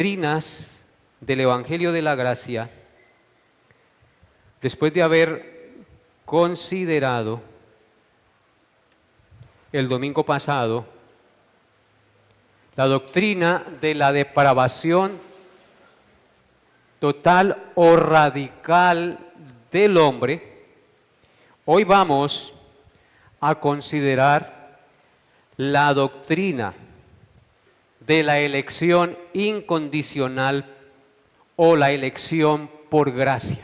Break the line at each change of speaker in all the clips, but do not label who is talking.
doctrinas del Evangelio de la Gracia, después de haber considerado el domingo pasado la doctrina de la depravación total o radical del hombre, hoy vamos a considerar la doctrina de la elección incondicional o la elección por gracia.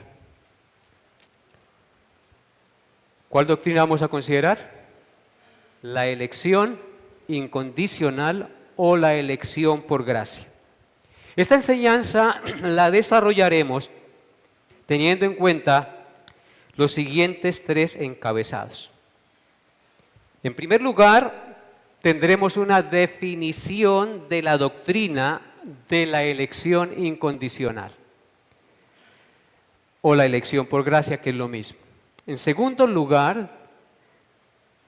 ¿Cuál doctrina vamos a considerar? La elección incondicional o la elección por gracia. Esta enseñanza la desarrollaremos teniendo en cuenta los siguientes tres encabezados. En primer lugar, tendremos una definición de la doctrina de la elección incondicional o la elección por gracia, que es lo mismo. En segundo lugar,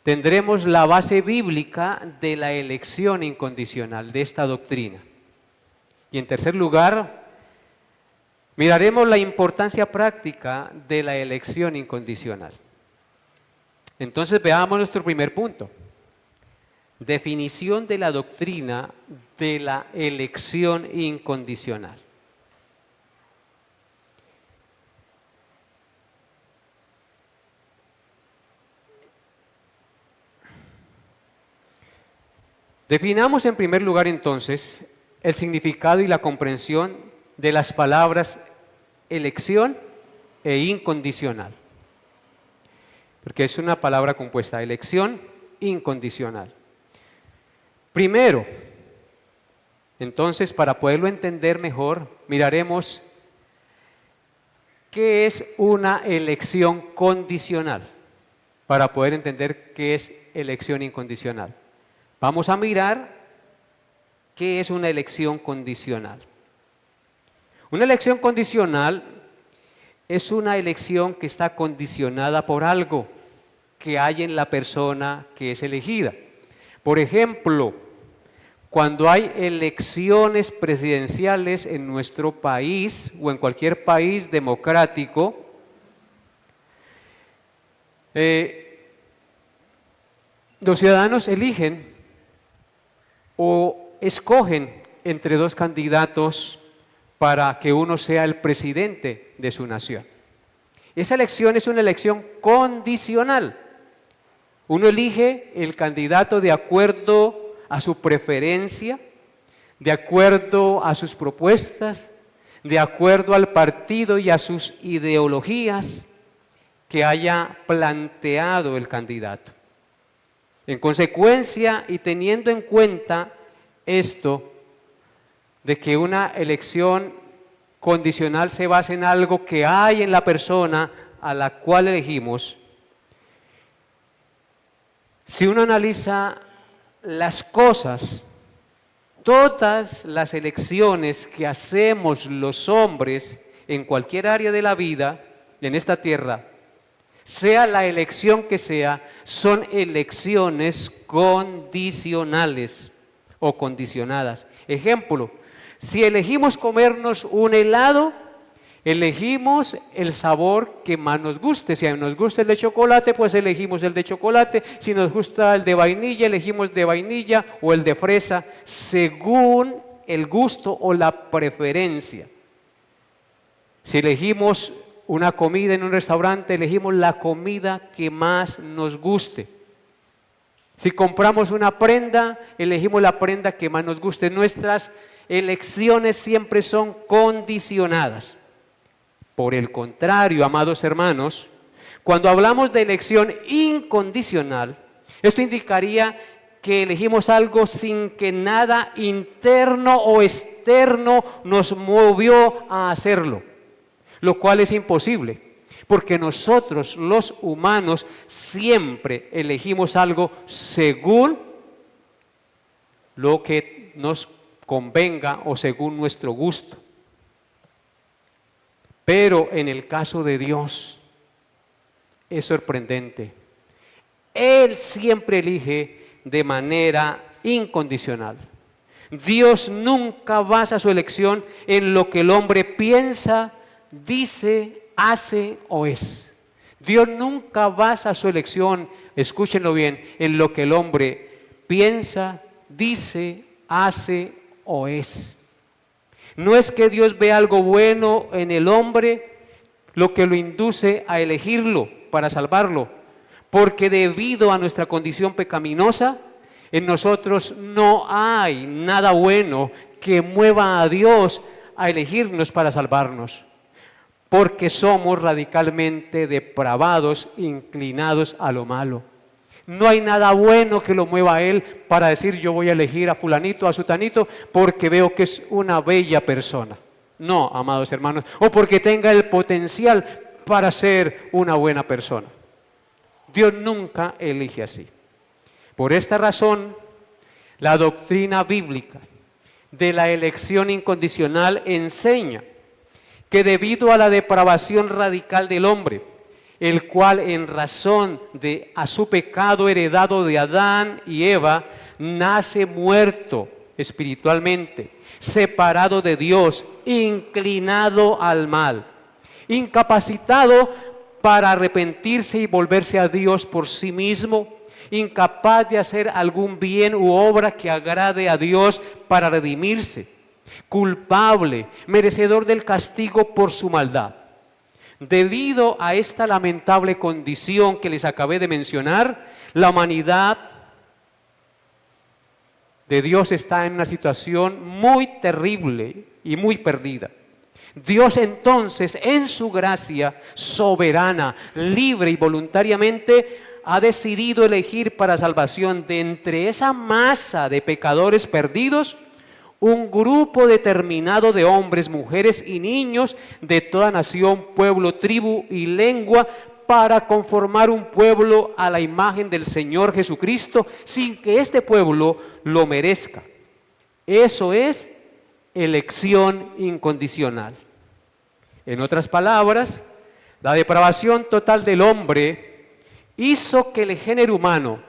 tendremos la base bíblica de la elección incondicional, de esta doctrina. Y en tercer lugar, miraremos la importancia práctica de la elección incondicional. Entonces veamos nuestro primer punto. Definición de la doctrina de la elección incondicional. Definamos en primer lugar entonces el significado y la comprensión de las palabras elección e incondicional. Porque es una palabra compuesta, elección incondicional. Primero, entonces, para poderlo entender mejor, miraremos qué es una elección condicional, para poder entender qué es elección incondicional. Vamos a mirar qué es una elección condicional. Una elección condicional es una elección que está condicionada por algo que hay en la persona que es elegida. Por ejemplo, cuando hay elecciones presidenciales en nuestro país o en cualquier país democrático, los ciudadanos eligen o escogen entre dos candidatos para que uno sea el presidente de su nación. Esa elección es una elección condicional. Uno elige el candidato de acuerdo a su preferencia, de acuerdo a sus propuestas, de acuerdo al partido y a sus ideologías que haya planteado el candidato. En consecuencia, y teniendo en cuenta esto, de que una elección condicional se basa en algo que hay en la persona a la cual elegimos, si uno analiza las cosas, todas las elecciones que hacemos los hombres en cualquier área de la vida, en esta tierra, sea la elección que sea, son elecciones condicionales o condicionadas. Ejemplo, si elegimos comernos un helado, elegimos el sabor que más nos guste. Si nos gusta el de chocolate, pues elegimos el de chocolate. Si nos gusta el de vainilla, elegimos el de vainilla o el de fresa, según el gusto o la preferencia. Si elegimos una comida en un restaurante, elegimos la comida que más nos guste. Si compramos una prenda, elegimos la prenda que más nos guste. Nuestras elecciones siempre son condicionadas. Por el contrario, amados hermanos, cuando hablamos de elección incondicional, esto indicaría que elegimos algo sin que nada interno o externo nos movió a hacerlo, lo cual es imposible, porque nosotros los humanos siempre elegimos algo según lo que nos convenga o según nuestro gusto. Pero en el caso de Dios es sorprendente. Él siempre elige de manera incondicional. Dios nunca basa su elección en lo que el hombre piensa, dice, hace o es. Dios nunca basa su elección, escúchenlo bien, en lo que el hombre piensa, dice, hace o es. No es que Dios ve algo bueno en el hombre, lo que lo induce a elegirlo para salvarlo, porque debido a nuestra condición pecaminosa, en nosotros no hay nada bueno que mueva a Dios a elegirnos para salvarnos, porque somos radicalmente depravados, inclinados a lo malo. No hay nada bueno que lo mueva a Él para decir yo voy a elegir a fulanito, a sutanito, porque veo que es una bella persona. No, amados hermanos, o porque tenga el potencial para ser una buena persona. Dios nunca elige así. Por esta razón, la doctrina bíblica de la elección incondicional enseña que debido a la depravación radical del hombre, el cual en razón de a su pecado heredado de Adán y Eva, nace muerto espiritualmente, separado de Dios, inclinado al mal, incapacitado para arrepentirse y volverse a Dios por sí mismo, incapaz de hacer algún bien u obra que agrade a Dios para redimirse, culpable, merecedor del castigo por su maldad. Debido a esta lamentable condición que les acabé de mencionar, la humanidad de Dios está en una situación muy terrible y muy perdida. Dios entonces, en su gracia soberana, libre y voluntariamente, ha decidido elegir para salvación de entre esa masa de pecadores perdidos un grupo determinado de hombres, mujeres y niños de toda nación, pueblo, tribu y lengua para conformar un pueblo a la imagen del Señor Jesucristo sin que este pueblo lo merezca. Eso es elección incondicional. En otras palabras, la depravación total del hombre hizo que el género humano,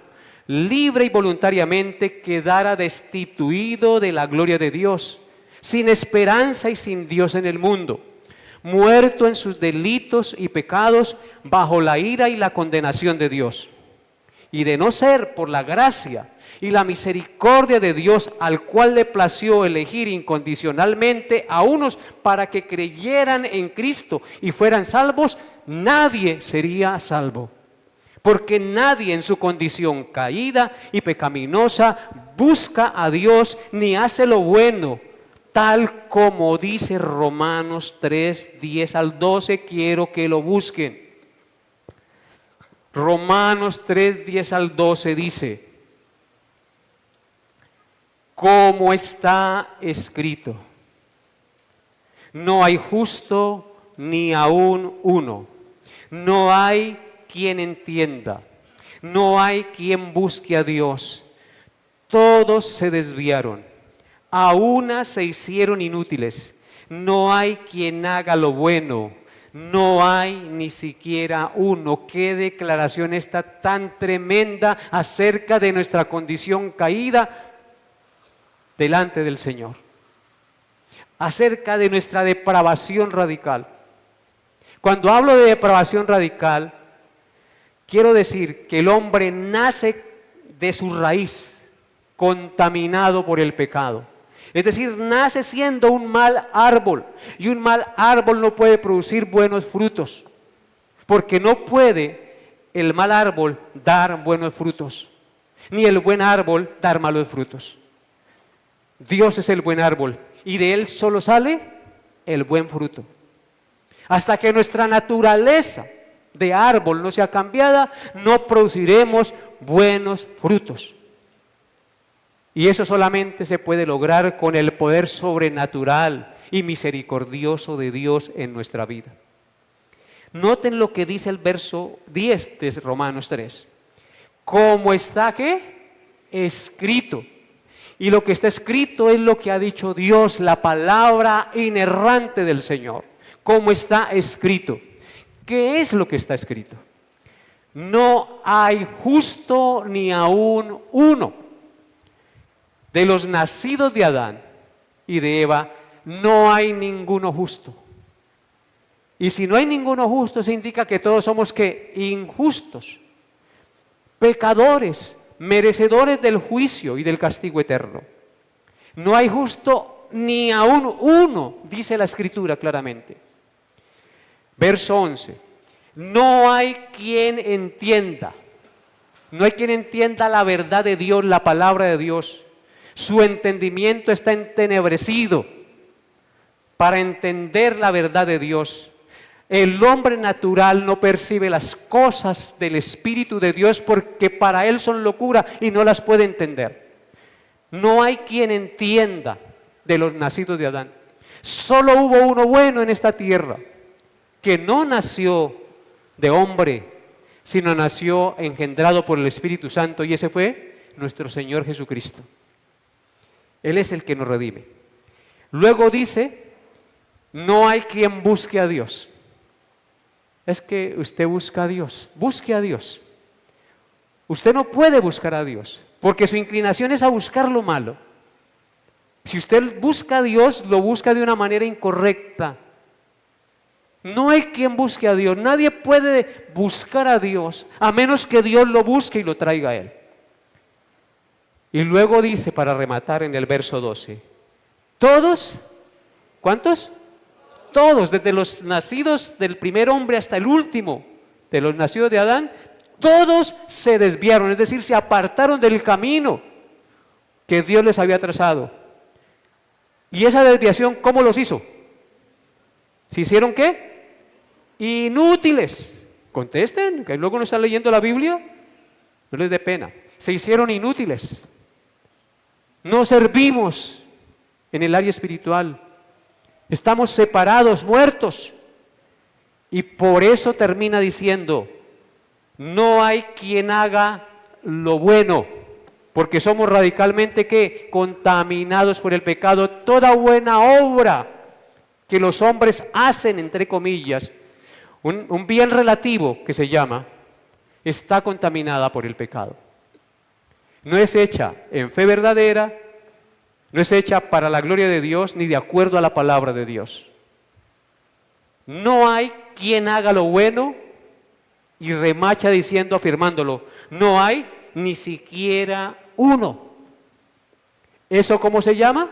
libre y voluntariamente, quedara destituido de la gloria de Dios, sin esperanza y sin Dios en el mundo, muerto en sus delitos y pecados, bajo la ira y la condenación de Dios. Y de no ser por la gracia y la misericordia de Dios, al cual le plació elegir incondicionalmente a unos para que creyeran en Cristo y fueran salvos, nadie sería salvo. Porque nadie en su condición caída y pecaminosa busca a Dios ni hace lo bueno, tal como dice Romanos 3, 10 al 12, quiero que lo busquen. Romanos 3, 10 al 12 dice, como está escrito, no hay justo ni aún uno, no hay quien entienda, no hay quien busque a Dios, todos se desviaron, a una se hicieron inútiles, no hay quien haga lo bueno, no hay ni siquiera uno. Qué declaración esta tan tremenda acerca de nuestra condición caída delante del Señor, acerca de nuestra depravación radical. Cuando hablo de depravación radical, quiero decir que el hombre nace de su raíz contaminado por el pecado. Es decir, nace siendo un mal árbol, y un mal árbol no puede producir buenos frutos, porque no puede el mal árbol dar buenos frutos, ni el buen árbol dar malos frutos. Dios es el buen árbol, y de él solo sale el buen fruto. Hasta que nuestra naturaleza de árbol no sea cambiada, no produciremos buenos frutos. Y eso solamente se puede lograr con el poder sobrenatural y misericordioso de Dios en nuestra vida. Noten lo que dice el verso 10 de Romanos 3. Como está, ¿qué? Escrito. Y lo que está escrito es lo que ha dicho Dios, la palabra inerrante del Señor. Como está escrito. ¿Qué es lo que está escrito? No hay justo ni aún uno. de los nacidos de Adán y de Eva, no hay ninguno justo. Y si no hay ninguno justo, se indica que todos somos ¿qué? Injustos, pecadores, merecedores del juicio y del castigo eterno. No hay justo ni aún uno, dice la Escritura claramente. Verso 11. No hay quien entienda. No hay quien entienda la verdad de Dios, la palabra de Dios. Su entendimiento está entenebrecido para entender la verdad de Dios. El hombre natural no percibe las cosas del Espíritu de Dios porque para él son locura y no las puede entender. No hay quien entienda de los nacidos de Adán. Solo hubo uno bueno en esta tierra, que no nació de hombre, sino nació engendrado por el Espíritu Santo, y ese fue nuestro Señor Jesucristo. Él es el que nos redime. Luego dice, no hay quien busque a Dios. Es que usted busca a Dios, busque a Dios. Usted no puede buscar a Dios, porque su inclinación es a buscar lo malo. Si usted busca a Dios, lo busca de una manera incorrecta. No hay quien busque a Dios, nadie puede buscar a Dios, a menos que Dios lo busque y lo traiga a él. Y luego dice, para rematar en el verso 12, todos, ¿cuántos? Todos, desde los nacidos del primer hombre hasta el último, de los nacidos de Adán, todos se desviaron, es decir, se apartaron del camino que Dios les había trazado. ¿Y esa desviación cómo los hizo? ¿Se hicieron qué? Inútiles. Contesten, que luego no están leyendo la Biblia, no les dé pena. Se hicieron inútiles. No servimos en el área espiritual. Estamos separados, muertos. Y por eso termina diciendo, no hay quien haga lo bueno, porque somos radicalmente ¿qué? Contaminados por el pecado. Toda buena obra que los hombres hacen, entre comillas, un bien relativo que se llama, está contaminada por el pecado. No es hecha en fe verdadera, no es hecha para la gloria de Dios, ni de acuerdo a la palabra de Dios. No hay quien haga lo bueno, y remacha diciendo, afirmándolo, no hay ni siquiera uno. ¿Eso cómo se llama?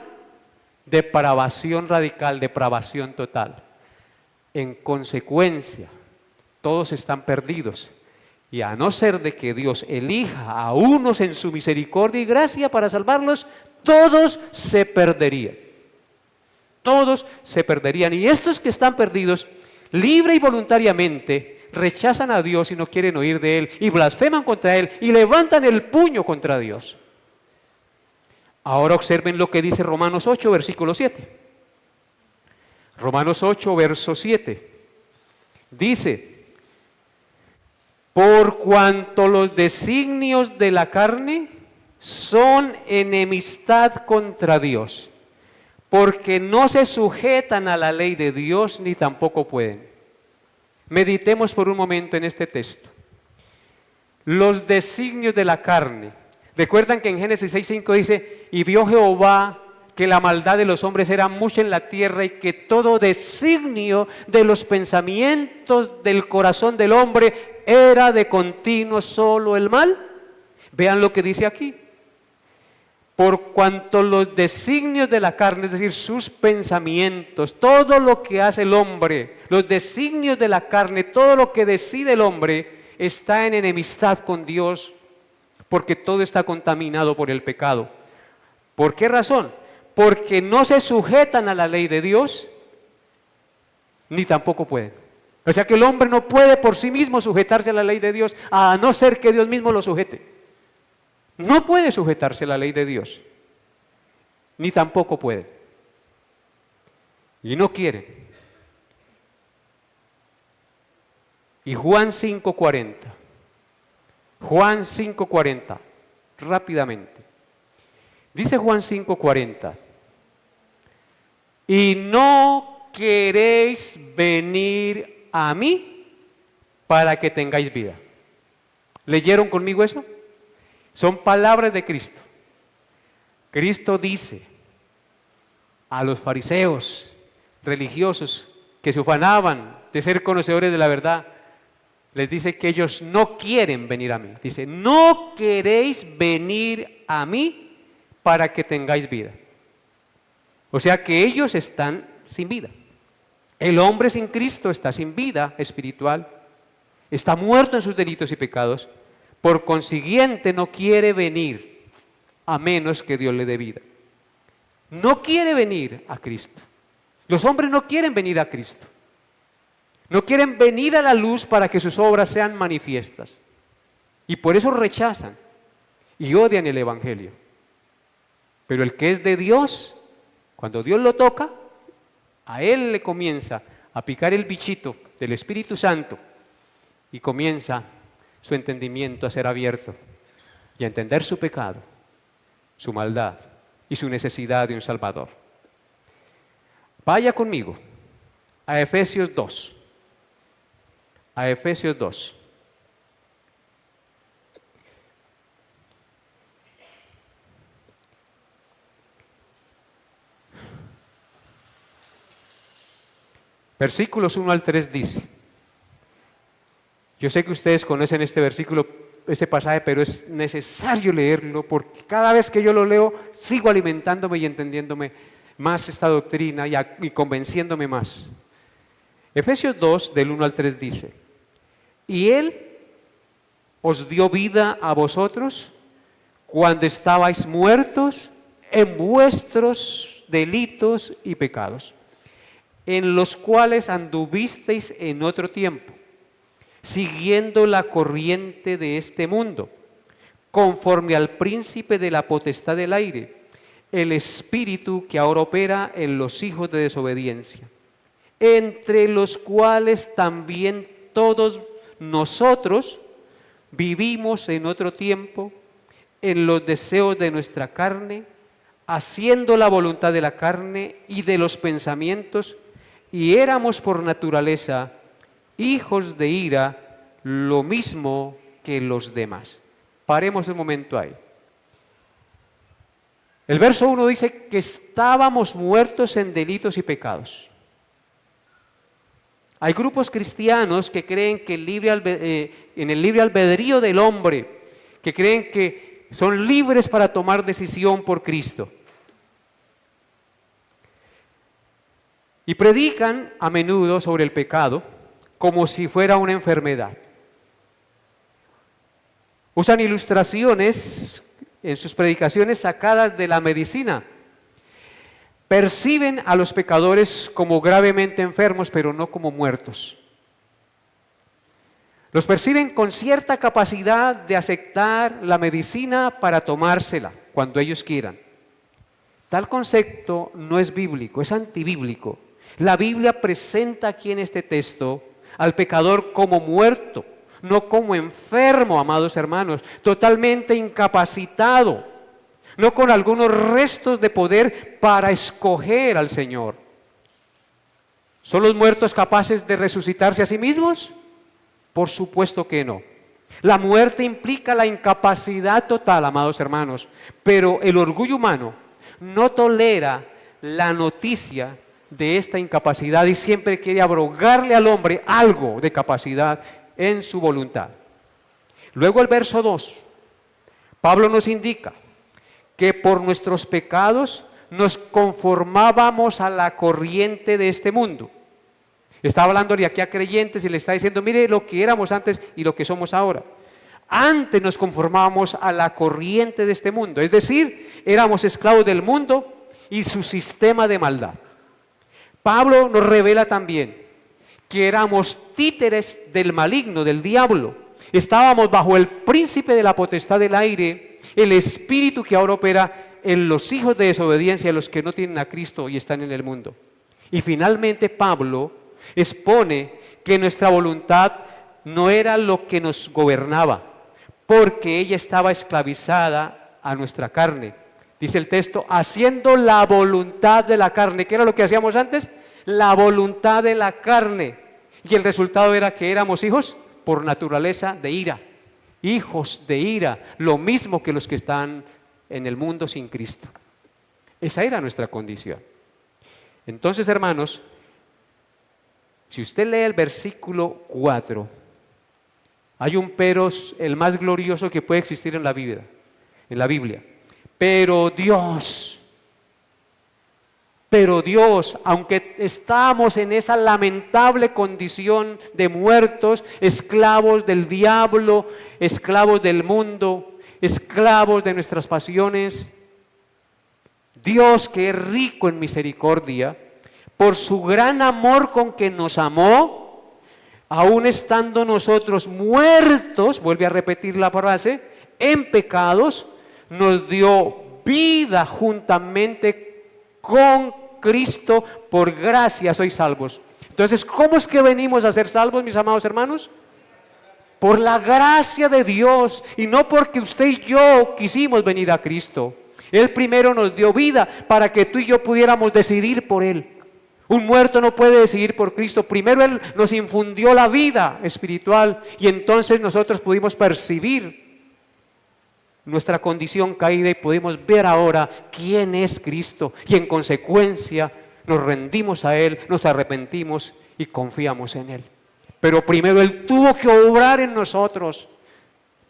Depravación radical, depravación total. En consecuencia, todos están perdidos. Y a no ser de que Dios elija a unos en su misericordia y gracia para salvarlos, todos se perderían. Todos se perderían. Y estos que están perdidos, libre y voluntariamente, rechazan a Dios y no quieren oír de Él, y blasfeman contra Él, y levantan el puño contra Dios. Ahora observen lo que dice Romanos 8, versículo 7. Romanos 8, verso 7. Dice, por cuanto los designios de la carne son enemistad contra Dios, porque no se sujetan a la ley de Dios ni tampoco pueden. Meditemos por un momento en este texto. Los designios de la carne. Recuerdan que en Génesis 6:5 dice, y vio Jehová que la maldad de los hombres era mucha en la tierra y que todo designio de los pensamientos del corazón del hombre era de continuo solo el mal. Vean lo que dice aquí. Por cuanto los designios de la carne, es decir, sus pensamientos, todo lo que hace el hombre, los designios de la carne, todo lo que decide el hombre, está en enemistad con Dios, porque todo está contaminado por el pecado. ¿Por qué razón? Porque no se sujetan a la ley de Dios, ni tampoco pueden. O sea que el hombre no puede por sí mismo sujetarse a la ley de Dios, a no ser que Dios mismo lo sujete. No puede sujetarse a la ley de Dios, ni tampoco puede. Y no quiere. Y Juan 5:40. Juan 5:40, rápidamente. Dice Juan 5:40, y no queréis venir a mí para que tengáis vida. ¿Leyeron conmigo eso? Son palabras de Cristo. Cristo dice a los fariseos religiosos que se ufanaban de ser conocedores de la verdad, les dice que ellos no quieren venir a mí. Dice, no queréis venir a mí para que tengáis vida. O sea que ellos están sin vida. El hombre sin Cristo está sin vida espiritual, está muerto en sus delitos y pecados, por consiguiente no quiere venir a menos que Dios le dé vida. No quiere venir a Cristo. Los hombres no quieren venir a Cristo. No quieren venir a la luz para que sus obras sean manifiestas. Y por eso rechazan y odian el Evangelio. Pero el que es de Dios, cuando Dios lo toca, a él le comienza a picar el bichito del Espíritu Santo y comienza su entendimiento a ser abierto y a entender su pecado, su maldad y su necesidad de un Salvador. Vaya conmigo a Efesios 2. A Efesios 2. Versículos 1 al 3 dice, yo sé que ustedes conocen este versículo, este pasaje, pero es necesario leerlo porque cada vez que yo lo leo sigo alimentándome y entendiéndome más esta doctrina y convenciéndome más. Efesios 2, del 1 al 3 dice, y Él os dio vida a vosotros cuando estabais muertos en vuestros delitos y pecados, en los cuales anduvisteis en otro tiempo, siguiendo la corriente de este mundo, conforme al príncipe de la potestad del aire, el espíritu que ahora opera en los hijos de desobediencia, entre los cuales también todos nosotros vivimos en otro tiempo, en los deseos de nuestra carne, haciendo la voluntad de la carne y de los pensamientos, y éramos por naturaleza hijos de ira, lo mismo que los demás. Paremos un momento ahí. El verso 1 dice que estábamos muertos en delitos y pecados. Hay grupos cristianos que creen que en el libre albedrío del hombre, que creen que son libres para tomar decisión por Cristo. Y predican a menudo sobre el pecado como si fuera una enfermedad. Usan ilustraciones en sus predicaciones sacadas de la medicina. Perciben a los pecadores como gravemente enfermos, pero no como muertos. Los perciben con cierta capacidad de aceptar la medicina para tomársela cuando ellos quieran. Tal concepto no es bíblico, es antibíblico. La Biblia presenta aquí en este texto al pecador como muerto, no como enfermo, amados hermanos, totalmente incapacitado, no con algunos restos de poder para escoger al Señor. ¿Son los muertos capaces de resucitarse a sí mismos? Por supuesto que no. La muerte implica la incapacidad total, amados hermanos, pero el orgullo humano no tolera la noticia de esta incapacidad y siempre quiere abrogarle al hombre algo de capacidad en su voluntad. Luego el verso 2, Pablo nos indica que por nuestros pecados nos conformábamos a la corriente de este mundo. Está hablando de aquí a creyentes y le está diciendo, mire lo que éramos antes y lo que somos ahora. Antes nos conformábamos a la corriente de este mundo, es decir, éramos esclavos del mundo y su sistema de maldad. Pablo nos revela también que éramos títeres del maligno, del diablo. Estábamos bajo el príncipe de la potestad del aire, el espíritu que ahora opera en los hijos de desobediencia, los que no tienen a Cristo y están en el mundo. Y finalmente Pablo expone que nuestra voluntad no era lo que nos gobernaba, porque ella estaba esclavizada a nuestra carne. Dice el texto, haciendo la voluntad de la carne. ¿Qué era lo que hacíamos antes? La voluntad de la carne. Y el resultado era que éramos hijos por naturaleza de ira. Hijos de ira, lo mismo que los que están en el mundo sin Cristo. Esa era nuestra condición. Entonces, hermanos, si usted lee el versículo 4, hay un pero, el más glorioso que puede existir en la Biblia. Pero Dios, aunque estamos en esa lamentable condición de muertos, esclavos del diablo, esclavos del mundo, esclavos de nuestras pasiones, Dios, que es rico en misericordia, por su gran amor con que nos amó, aun estando nosotros muertos, vuelve a repetir la frase, en pecados, nos dio vida juntamente con Cristo, por gracia sois salvos. Entonces, ¿cómo es que venimos a ser salvos, mis amados hermanos? Por la gracia de Dios, y no porque usted y yo quisimos venir a Cristo. Él primero nos dio vida para que tú y yo pudiéramos decidir por Él. Un muerto no puede decidir por Cristo. Primero Él nos infundió la vida espiritual y entonces nosotros pudimos percibir nuestra condición caída y pudimos ver ahora quién es Cristo. Y en consecuencia nos rendimos a Él, nos arrepentimos y confiamos en Él. Pero primero Él tuvo que obrar en nosotros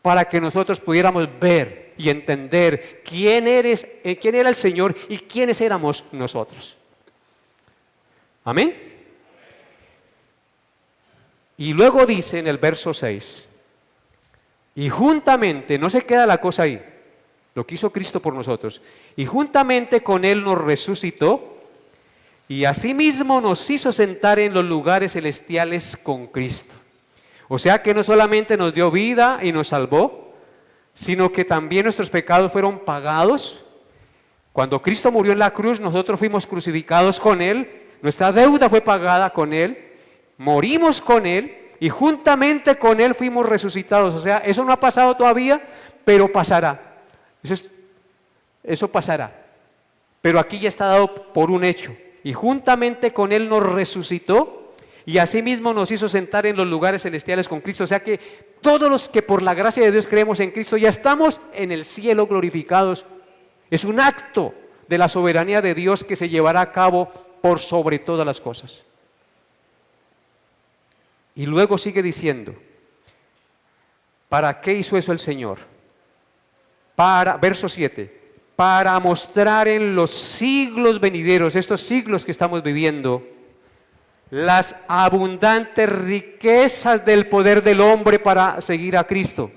para que nosotros pudiéramos ver y entender quién era el Señor y quiénes éramos nosotros. Amén. Y luego dice en el verso 6, y juntamente, no se queda la cosa ahí, lo que hizo Cristo por nosotros, y juntamente con Él nos resucitó, y asimismo nos hizo sentar en los lugares celestiales con Cristo. O sea que no solamente nos dio vida y nos salvó, sino que también nuestros pecados fueron pagados. Cuando Cristo murió en la cruz, nosotros fuimos crucificados con Él, nuestra deuda fue pagada con Él, morimos con Él y juntamente con Él fuimos resucitados. O sea, eso no ha pasado todavía, pero pasará. Eso pasará. Pero aquí ya está dado por un hecho. Y juntamente con Él nos resucitó y asimismo nos hizo sentar en los lugares celestiales con Cristo. O sea que todos los que por la gracia de Dios creemos en Cristo ya estamos en el cielo glorificados. Es un acto de la soberanía de Dios que se llevará a cabo por sobre todas las cosas. Y luego sigue diciendo, ¿para qué hizo eso el Señor? Verso 7, para mostrar en los siglos venideros, estos siglos que estamos viviendo, las abundantes riquezas del poder del hombre para seguir a Cristo.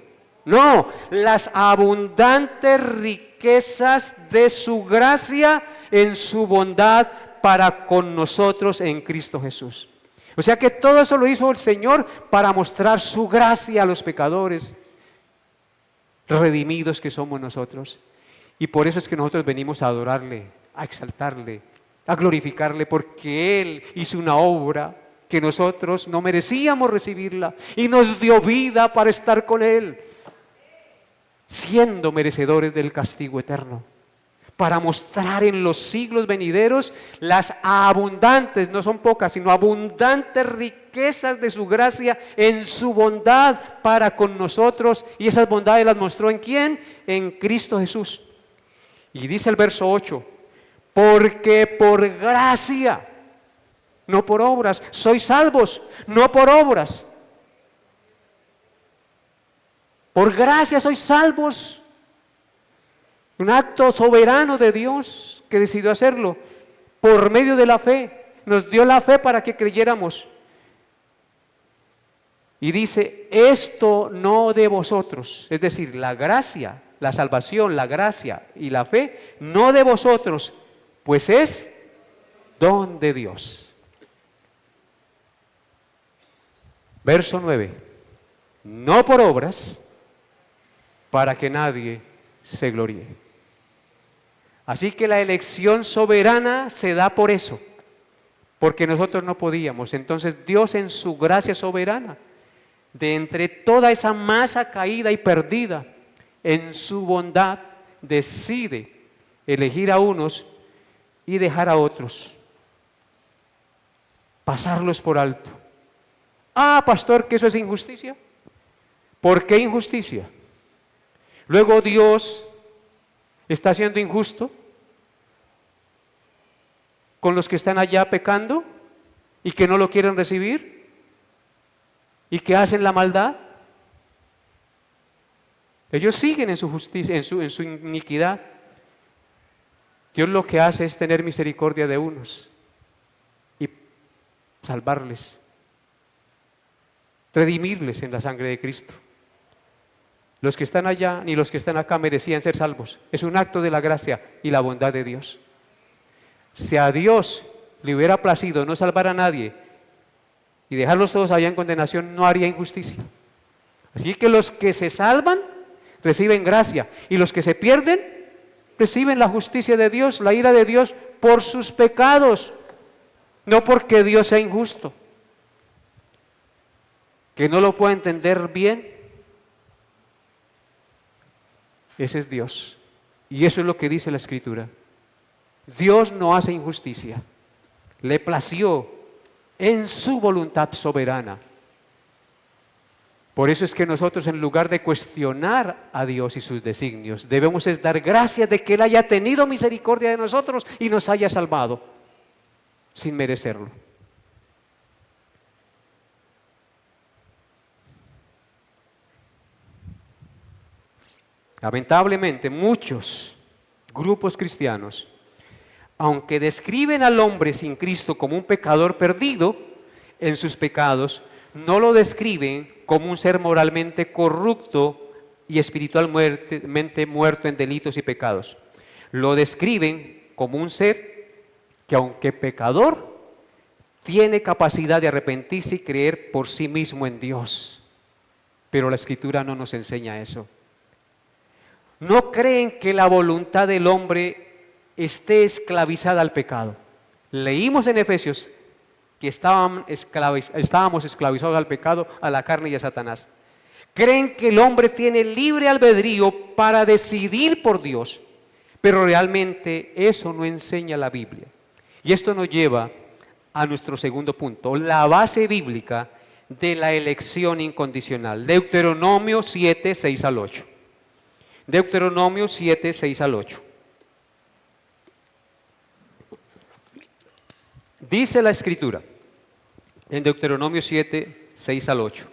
No, las abundantes riquezas de su gracia en su bondad para con nosotros en Cristo Jesús. O sea que todo eso lo hizo el Señor para mostrar su gracia a los pecadores redimidos que somos nosotros. Y por eso es que nosotros venimos a adorarle, a exaltarle, a glorificarle, porque Él hizo una obra que nosotros no merecíamos recibirla y nos dio vida para estar con Él, siendo merecedores del castigo eterno, para mostrar en los siglos venideros las abundantes, no son pocas, sino abundantes riquezas de su gracia en su bondad para con nosotros. Y esas bondades las mostró ¿en quién? En Cristo Jesús. Y dice el verso 8, porque por gracia, no por obras, sois salvos, no por obras. Por gracia sois salvos. Un acto soberano de Dios que decidió hacerlo por medio de la fe. Nos dio la fe para que creyéramos. Y dice, esto no de vosotros, es decir, la gracia, la salvación, la gracia y la fe, no de vosotros, pues es don de Dios. Verso 9, no por obras, para que nadie se gloríe. Así que la elección soberana se da por eso, porque nosotros no podíamos. Entonces Dios en su gracia soberana, de entre toda esa masa caída y perdida, en su bondad decide elegir a unos y dejar a otros, pasarlos por alto. Ah, pastor, ¿que eso es injusticia? ¿Por qué injusticia? Luego Dios, ¿Está siendo injusto con los que están allá pecando y que no lo quieren recibir y que hacen la maldad? Ellos siguen en su justicia, en su iniquidad. Dios lo que hace es tener misericordia de unos y salvarles, redimirles en la sangre de Cristo. Los que están allá ni los que están acá merecían ser salvos. Es un acto de la gracia y la bondad de Dios. Si a Dios le hubiera placido no salvar a nadie y dejarlos todos allá en condenación, no haría injusticia. Así que los que se salvan reciben gracia y los que se pierden reciben la justicia de Dios, la ira de Dios por sus pecados, no porque Dios sea injusto. Que no lo pueda entender bien, ese es Dios. Y eso es lo que dice la Escritura. Dios no hace injusticia. Le plació en su voluntad soberana. Por eso es que nosotros, en lugar de cuestionar a Dios y sus designios, debemos es dar gracias de que Él haya tenido misericordia de nosotros y nos haya salvado sin merecerlo. Lamentablemente, muchos grupos cristianos, aunque describen al hombre sin Cristo como un pecador perdido en sus pecados, no lo describen como un ser moralmente corrupto y espiritualmente muerto en delitos y pecados. Lo describen como un ser que, aunque pecador, tiene capacidad de arrepentirse y creer por sí mismo en Dios. Pero la Escritura no nos enseña eso. No creen que la voluntad del hombre esté esclavizada al pecado. Leímos en Efesios que estábamos esclavizados al pecado, a la carne y a Satanás. Creen que el hombre tiene libre albedrío para decidir por Dios, pero realmente eso no enseña la Biblia. Y esto nos lleva a nuestro segundo punto, la base bíblica de la elección incondicional. Deuteronomio 7, 6 al 8. Deuteronomio 7, 6 al 8. Dice la Escritura en Deuteronomio 7, 6 al 8.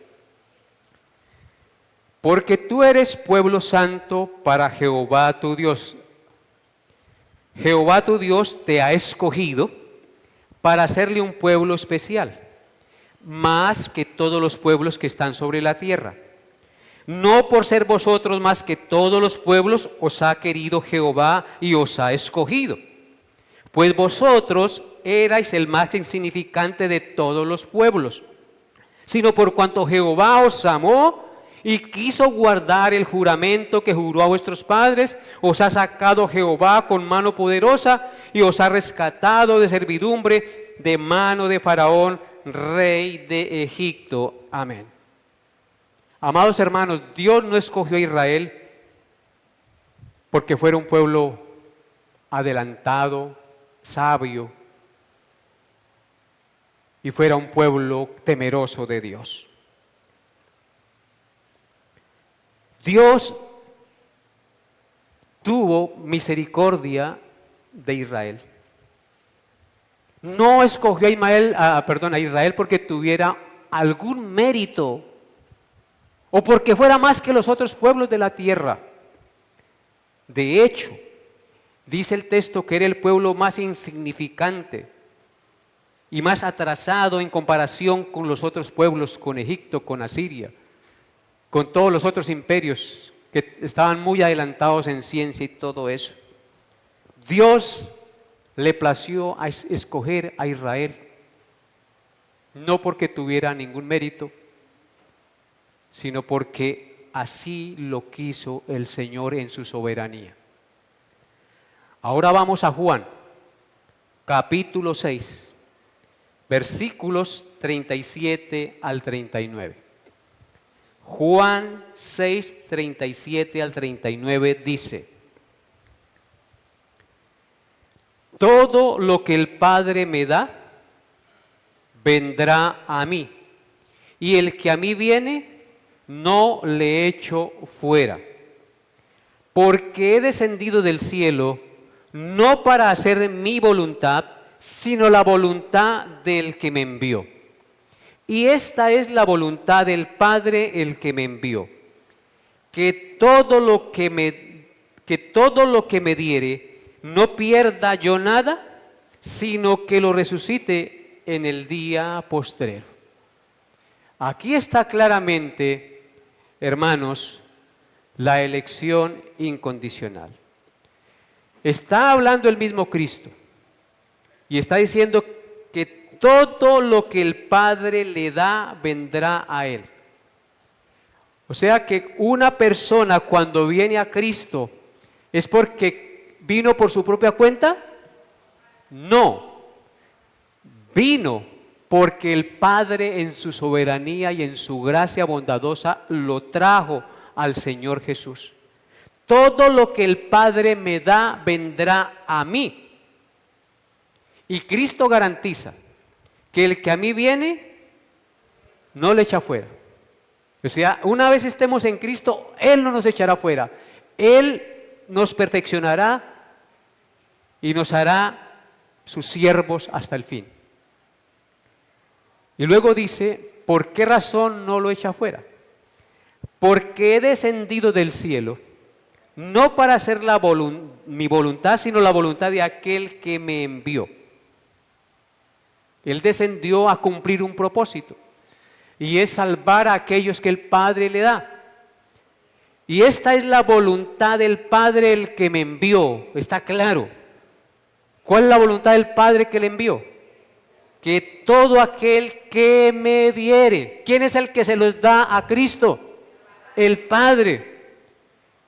Porque tú eres pueblo santo para Jehová tu Dios. Jehová tu Dios te ha escogido para hacerle un pueblo especial, más que todos los pueblos que están sobre la tierra. No por ser vosotros más que todos los pueblos os ha querido Jehová y os ha escogido, pues vosotros erais el más insignificante de todos los pueblos, sino por cuanto Jehová os amó y quiso guardar el juramento que juró a vuestros padres, os ha sacado Jehová con mano poderosa y os ha rescatado de servidumbre de mano de Faraón, rey de Egipto. Amén. Amados hermanos, Dios no escogió a Israel porque fuera un pueblo adelantado, sabio, y fuera un pueblo temeroso de Dios. Dios tuvo misericordia de Israel. No escogió a Israel porque tuviera algún mérito o porque fuera más que los otros pueblos de la tierra. De hecho, dice el texto que era el pueblo más insignificante y más atrasado en comparación con los otros pueblos, con Egipto, con Asiria, con todos los otros imperios que estaban muy adelantados en ciencia y todo eso. Dios le plació a escoger a Israel, no porque tuviera ningún mérito, sino porque así lo quiso el Señor en su soberanía. Ahora vamos a Juan, capítulo 6, versículos 37 al 39. Juan 6, 37 al 39 dice: todo lo que el Padre me da, vendrá a mí, y el que a mí viene, no le echo fuera, porque he descendido del cielo no para hacer mi voluntad, sino la voluntad del que me envió. Y esta es la voluntad del Padre el que me envió, que todo lo que me diere, no pierda yo nada, sino que lo resucite en el día postrero. Aquí está claramente, hermanos, la elección incondicional. Está hablando el mismo Cristo y está diciendo que todo lo que el Padre le da vendrá a Él. O sea que una persona cuando viene a Cristo es porque vino por su propia cuenta. No, vino porque el Padre en su soberanía y en su gracia bondadosa lo trajo al Señor Jesús. Todo lo que el Padre me da vendrá a mí. Y Cristo garantiza que el que a mí viene no le echa fuera. O sea, una vez estemos en Cristo, Él no nos echará fuera. Él nos perfeccionará y nos hará sus siervos hasta el fin. Y luego dice, ¿por qué razón no lo echa fuera? Porque he descendido del cielo, no para hacer mi voluntad, sino la voluntad de aquel que me envió. Él descendió a cumplir un propósito, y es salvar a aquellos que el Padre le da. Y esta es la voluntad del Padre el que me envió, está claro. ¿Cuál es la voluntad del Padre que le envió? Que todo aquel que me diere. ¿Quién es el que se los da a Cristo? El Padre.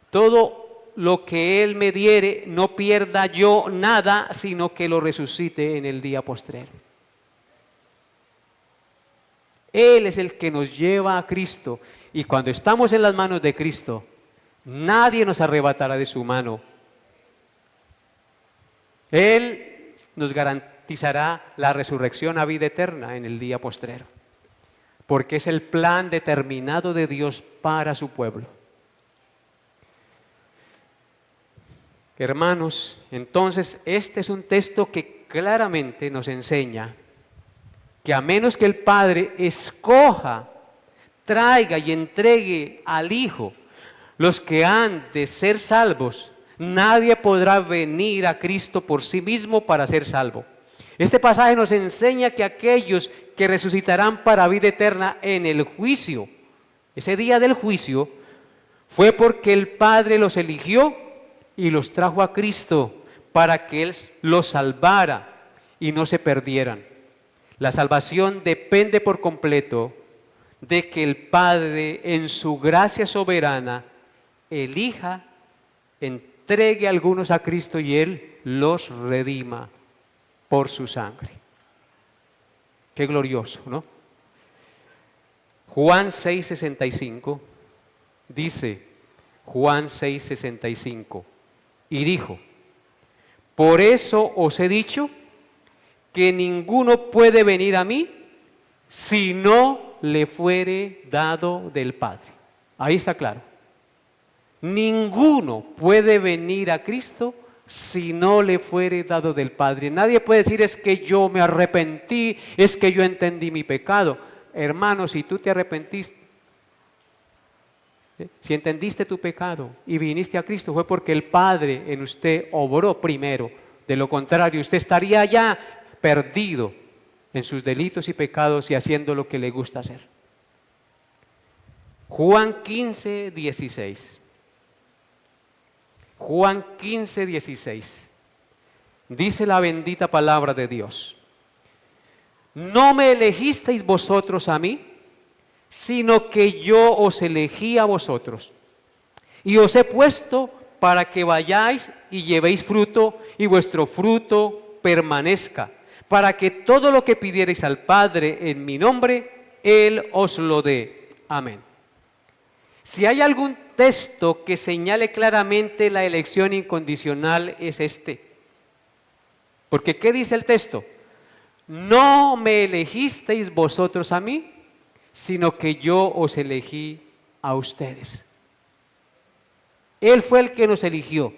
Todo lo que Él me diere, no pierda yo nada, sino que lo resucite en el día postrero. Él es el que nos lleva a Cristo, y cuando estamos en las manos de Cristo, nadie nos arrebatará de su mano. Él nos garantizará la resurrección a vida eterna en el día postrero, porque es el plan determinado de Dios para su pueblo. Hermanos, entonces este es un texto que claramente nos enseña que a menos que el Padre escoja, traiga y entregue al Hijo los que han de ser salvos, nadie podrá venir a Cristo por sí mismo para ser salvo. Este pasaje nos enseña que aquellos que resucitarán para vida eterna en el juicio, ese día del juicio, fue porque el Padre los eligió y los trajo a Cristo para que Él los salvara y no se perdieran. La salvación depende por completo de que el Padre en su gracia soberana elija, entregue a algunos a Cristo y Él los redima por su sangre. Qué glorioso, ¿no? Juan 6:65 dice, Juan 6:65, y dijo, por eso os he dicho que ninguno puede venir a mí si no le fuere dado del Padre. Ahí está claro. Ninguno puede venir a Cristo si no le fuere dado del Padre. Nadie puede decir es que yo me arrepentí, es que yo entendí mi pecado. Hermano, si tú te arrepentiste, si entendiste tu pecado y viniste a Cristo, fue porque el Padre en usted obró primero. De lo contrario, usted estaría ya perdido en sus delitos y pecados y haciendo lo que le gusta hacer. Juan 15:16. Juan 15:16. Dice la bendita palabra de Dios. No me elegisteis vosotros a mí, sino que yo os elegí a vosotros. Y os he puesto para que vayáis y llevéis fruto, y vuestro fruto permanezca, para que todo lo que pidierais al Padre en mi nombre, Él os lo dé. Amén. Si hay algún texto que señale claramente la elección incondicional, es este. Porque ¿qué dice el texto? No me elegisteis vosotros a mí, sino que yo os elegí a ustedes. Él fue el que nos eligió.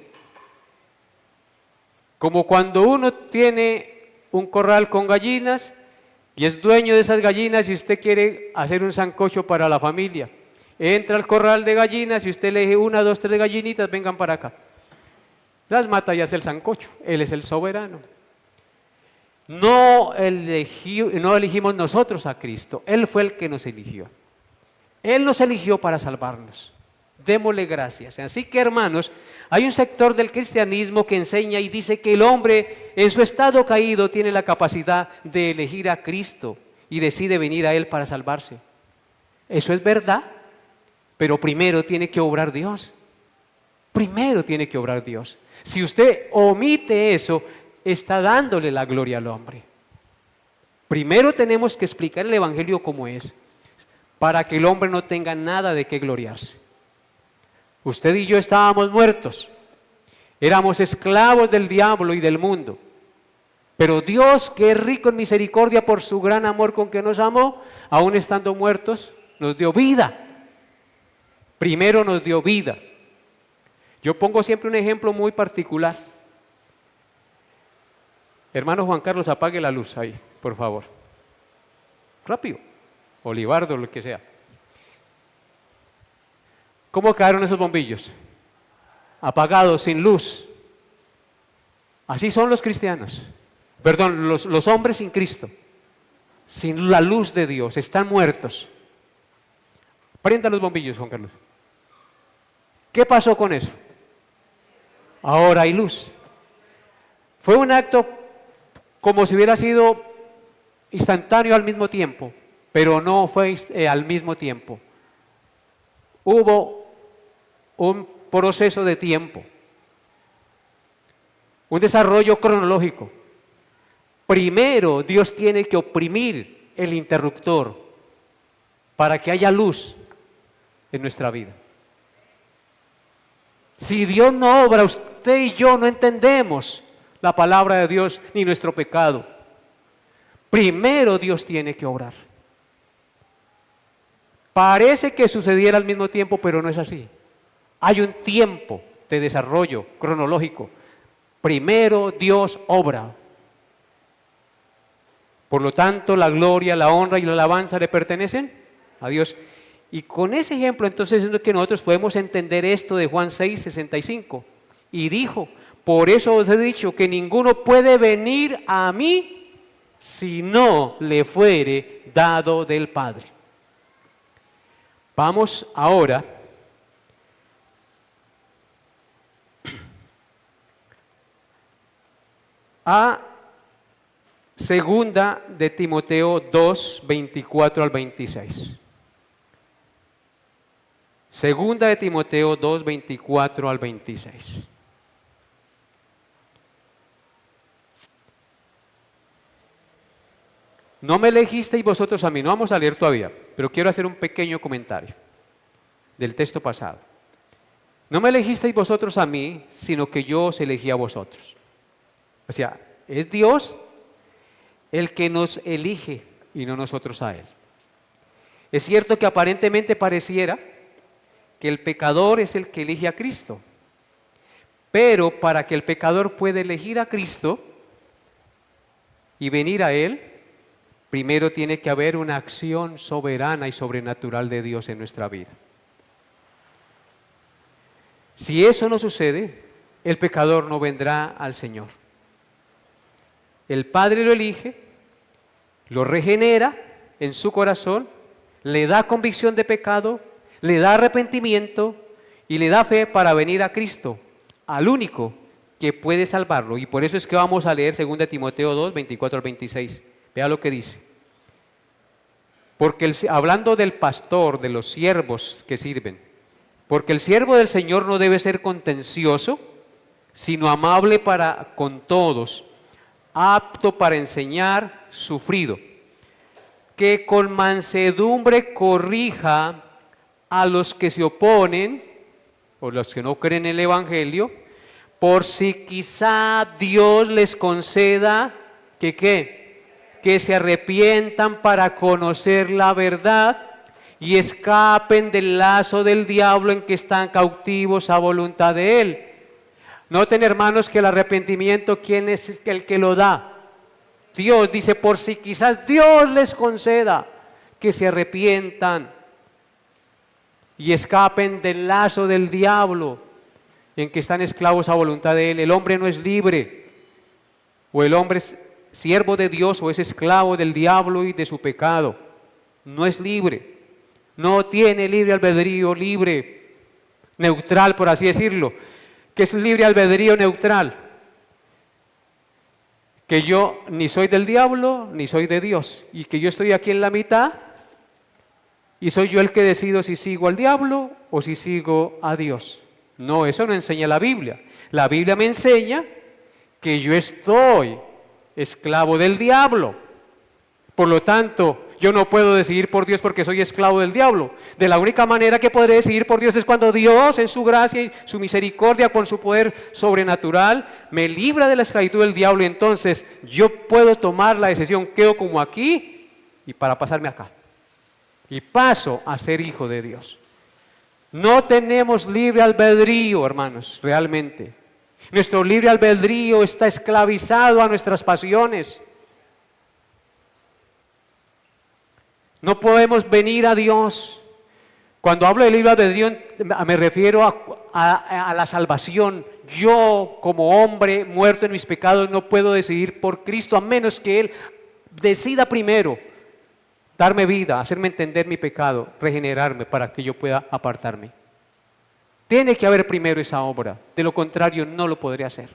Como cuando uno tiene un corral con gallinas y es dueño de esas gallinas y usted quiere hacer un sancocho para la familia. Entra al corral de gallinas y usted le dice 1, 2, 3 gallinitas, vengan para acá. Las mata y hace el sancocho. Él es el soberano. No elegimos nosotros a Cristo. Él fue el que nos eligió. Él nos eligió para salvarnos. Démosle gracias. Así que, hermanos, hay un sector del cristianismo que enseña y dice que el hombre en su estado caído tiene la capacidad de elegir a Cristo y decide venir a Él para salvarse. Eso es verdad, pero primero tiene que obrar Dios. Primero tiene que obrar Dios. Si usted omite eso, está dándole la gloria al hombre. Primero tenemos que explicar el Evangelio como es, para que el hombre no tenga nada de qué gloriarse. Usted y yo estábamos muertos, éramos esclavos del diablo y del mundo, pero Dios, que es rico en misericordia por su gran amor con que nos amó, aún estando muertos, nos dio vida. Primero nos dio vida. Yo pongo siempre un ejemplo muy particular. Hermano Juan Carlos, apague la luz ahí, por favor. Rápido. Olivardo, lo que sea. ¿Cómo quedaron esos bombillos? Apagados, sin luz. Así son los cristianos. Perdón, los hombres sin Cristo. Sin la luz de Dios. Están muertos. Prenda los bombillos, Juan Carlos. ¿Qué pasó con eso? Ahora hay luz. Fue un acto como si hubiera sido instantáneo al mismo tiempo, pero no fue al mismo tiempo. Hubo un proceso de tiempo, un desarrollo cronológico. Primero Dios tiene que oprimir el interruptor para que haya luz en nuestra vida. Si Dios no obra, usted y yo no entendemos la palabra de Dios ni nuestro pecado. Primero Dios tiene que obrar. Parece que sucediera al mismo tiempo, pero no es así. Hay un tiempo de desarrollo cronológico. Primero Dios obra. Por lo tanto, la gloria, la honra y la alabanza le pertenecen a Dios. Y con ese ejemplo, entonces, es lo que nosotros podemos entender esto de Juan 6:65. Y dijo, por eso os he dicho que ninguno puede venir a mí si no le fuere dado del Padre. Vamos ahora a segunda de Timoteo 2, 24 al 26. Segunda de Timoteo 2, 24 al 26. No me elegisteis vosotros a mí, no vamos a leer todavía, pero quiero hacer un pequeño comentario del texto pasado. No me elegisteis vosotros a mí, sino que yo os elegí a vosotros. O sea, es Dios el que nos elige y no nosotros a Él. Es cierto que aparentemente pareciera que el pecador es el que elige a Cristo, pero para que el pecador pueda elegir a Cristo y venir a Él, primero tiene que haber una acción soberana y sobrenatural de Dios en nuestra vida. Si eso no sucede, el pecador no vendrá al Señor. El Padre lo elige, lo regenera en su corazón, le da convicción de pecado, le da arrepentimiento y le da fe para venir a Cristo, al único que puede salvarlo. Y por eso es que vamos a leer 2 Timoteo 2, 24 al 26. Vea lo que dice. Porque hablando del pastor, de los siervos que sirven, porque el siervo del Señor no debe ser contencioso, sino amable para con todos, apto para enseñar, sufrido, que con mansedumbre corrija a los que se oponen, o los que no creen en el Evangelio, por si quizá Dios les conceda que se arrepientan para conocer la verdad y escapen del lazo del diablo en que están cautivos a voluntad de él. Noten, hermanos, que el arrepentimiento, ¿quién es el que lo da? Dios. Dice, por si quizás Dios les conceda que se arrepientan y escapen del lazo del diablo en que están esclavos a voluntad de él. El hombre no es libre, o el hombre es siervo de Dios o es esclavo del diablo y de su pecado. No es libre, no tiene libre albedrío, libre, neutral, por así decirlo. ¿Qué es libre albedrío neutral? Que yo ni soy del diablo ni soy de Dios, y que yo estoy aquí en la mitad y soy yo el que decido si sigo al diablo o si sigo a Dios. No, eso no enseña la Biblia. La Biblia me enseña que yo estoy esclavo del diablo. Por lo tanto, yo no puedo decidir por Dios porque soy esclavo del diablo. De la única manera que podré decidir por Dios es cuando Dios, en su gracia y su misericordia, con su poder sobrenatural, me libra de la esclavitud del diablo. Y entonces yo puedo tomar la decisión, quedo como aquí y para pasarme acá. Y paso a ser hijo de Dios. No tenemos libre albedrío, hermanos, realmente. Nuestro libre albedrío está esclavizado a nuestras pasiones. No podemos venir a Dios. Cuando hablo de libre albedrío me refiero a la salvación. Yo, como hombre muerto en mis pecados, no puedo decidir por Cristo a menos que Él decida primero darme vida, hacerme entender mi pecado, regenerarme para que yo pueda apartarme. Tiene que haber primero esa obra, de lo contrario no lo podré hacer.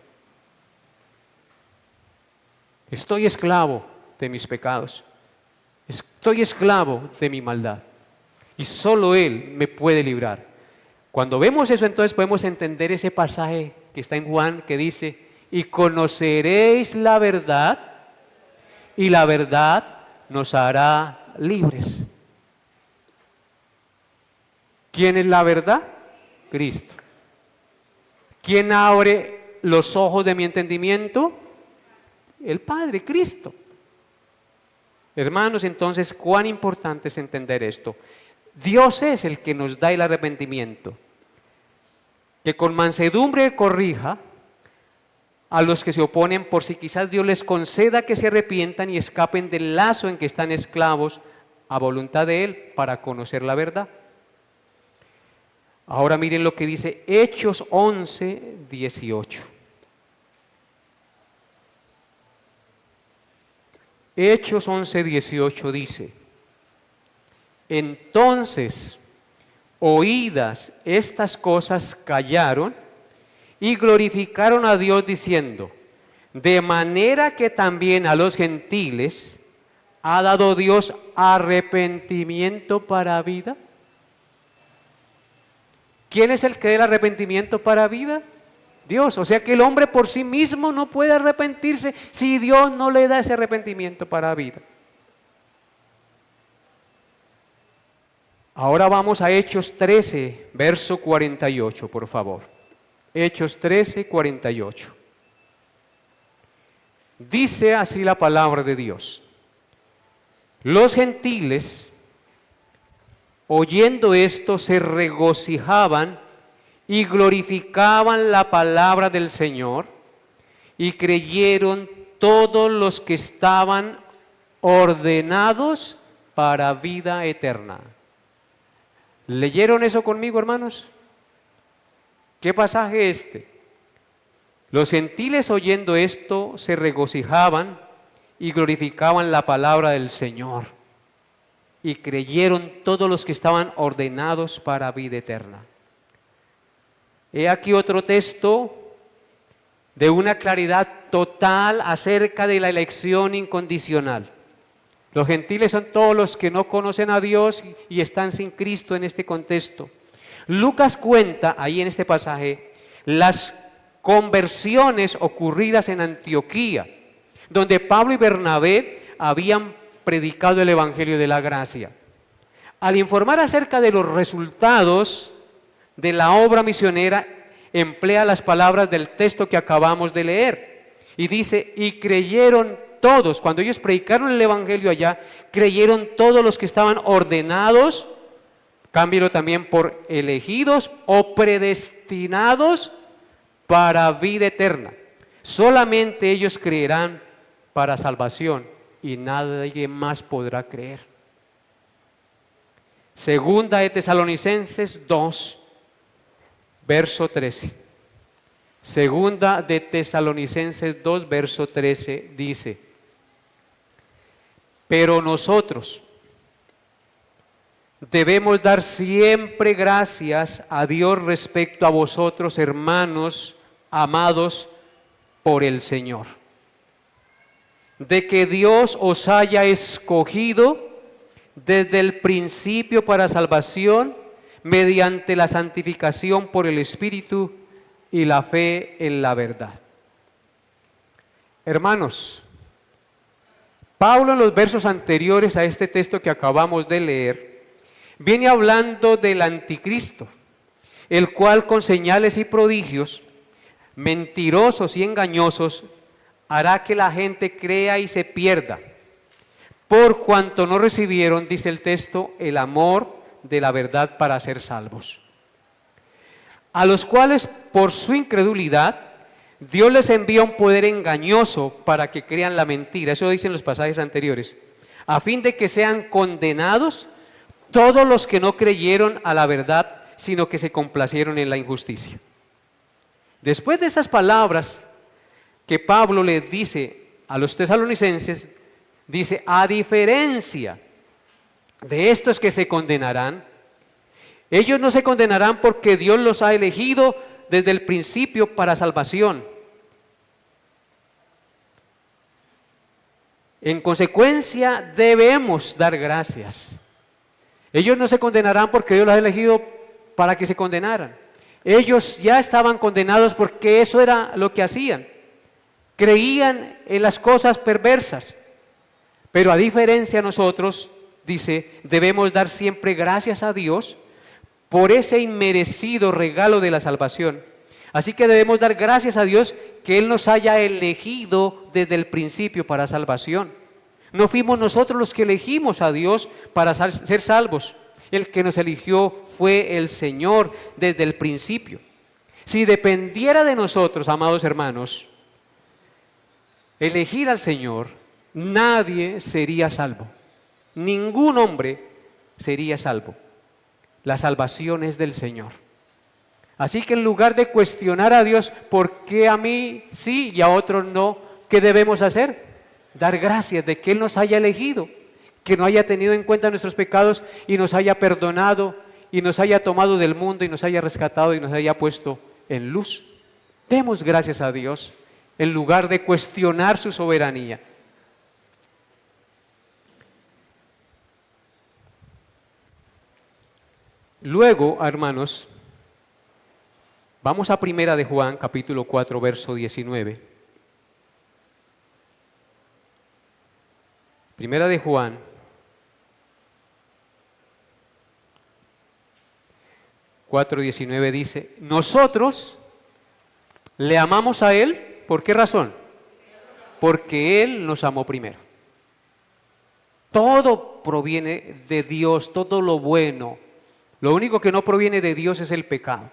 Estoy esclavo de mis pecados, estoy esclavo de mi maldad y solo Él me puede librar. Cuando vemos eso, entonces podemos entender ese pasaje que está en Juan que dice: y conoceréis la verdad y la verdad nos hará libres. ¿Quién es la verdad? Cristo. ¿Quién abre los ojos de mi entendimiento? El Padre, Cristo. Hermanos, entonces, cuán importante es entender esto. Dios es el que nos da el arrepentimiento, que con mansedumbre corrija a los que se oponen, por si quizás Dios les conceda que se arrepientan y escapen del lazo en que están esclavos a voluntad de Él para conocer la verdad. Ahora miren lo que dice Hechos 11, 18. Hechos 11, 18 dice: entonces, oídas estas cosas, callaron y glorificaron a Dios diciendo: de manera que también a los gentiles ha dado Dios arrepentimiento para vida. ¿Quién es el que da el arrepentimiento para vida? Dios. O sea que el hombre por sí mismo no puede arrepentirse si Dios no le da ese arrepentimiento para vida. Ahora vamos a Hechos 13, verso 48, por favor. Hechos 13, 48. Dice así la palabra de Dios: los gentiles, oyendo esto, se regocijaban y glorificaban la palabra del Señor, y creyeron todos los que estaban ordenados para vida eterna. ¿Leyeron eso conmigo, hermanos? ¿Qué pasaje este? Los gentiles, oyendo esto, se regocijaban y glorificaban la palabra del Señor, y creyeron todos los que estaban ordenados para vida eterna. He aquí otro texto de una claridad total acerca de la elección incondicional. Los gentiles son todos los que no conocen a Dios y están sin Cristo en este contexto. Lucas cuenta ahí en este pasaje las conversiones ocurridas en Antioquía, donde Pablo y Bernabé habían predicado el Evangelio de la gracia. Al informar acerca de los resultados de la obra misionera, emplea las palabras del texto que acabamos de leer y dice: y creyeron todos. Cuando ellos predicaron el Evangelio allá, creyeron todos los que estaban ordenados Cámbielo también por elegidos o predestinados para vida eterna. Solamente ellos creerán para salvación y nadie más podrá creer. Segunda de Tesalonicenses 2, verso 13. Segunda de Tesalonicenses 2, verso 13 dice: pero nosotros debemos dar siempre gracias a Dios respecto a vosotros, hermanos amados por el Señor, de que Dios os haya escogido desde el principio para salvación, mediante la santificación por el Espíritu y la fe en la verdad. Hermanos, Pablo en los versos anteriores a este texto que acabamos de leer, viene hablando del anticristo, el cual con señales y prodigios, mentirosos y engañosos, hará que la gente crea y se pierda, por cuanto no recibieron, dice el texto, el amor de la verdad para ser salvos. A los cuales por su incredulidad Dios les envía un poder engañoso para que crean la mentira. Eso dicen los pasajes anteriores, a fin de que sean condenados todos los que no creyeron a la verdad, sino que se complacieron en la injusticia. Después de estas palabras que Pablo le dice a los tesalonicenses, dice: a diferencia de estos que se condenarán, ellos no se condenarán porque Dios los ha elegido desde el principio para salvación. En consecuencia, debemos dar gracias. Ellos no se condenarán porque Dios los ha elegido para que se condenaran. Ellos ya estaban condenados porque eso era lo que hacían. Creían en las cosas perversas. Pero a diferencia de nosotros, dice, debemos dar siempre gracias a Dios por ese inmerecido regalo de la salvación. Así que debemos dar gracias a Dios que Él nos haya elegido desde el principio para salvación. No fuimos nosotros los que elegimos a Dios para ser salvos. El que nos eligió fue el Señor desde el principio. Si dependiera de nosotros, amados hermanos, elegir al Señor, nadie sería salvo. Ningún hombre sería salvo. La salvación es del Señor. Así que en lugar de cuestionar a Dios, ¿por qué a mí sí y a otros no? ¿Qué debemos hacer? Dar gracias de que Él nos haya elegido, que no haya tenido en cuenta nuestros pecados y nos haya perdonado y nos haya tomado del mundo y nos haya rescatado y nos haya puesto en luz. Demos gracias a Dios en lugar de cuestionar su soberanía. Luego, hermanos, vamos a Primera de Juan, capítulo 4, verso 19. Primera de Juan, cuatro 19 dice: nosotros le amamos a Él, ¿por qué razón? Porque Él nos amó primero. Todo proviene de Dios, todo lo bueno. Lo único que no proviene de Dios es el pecado,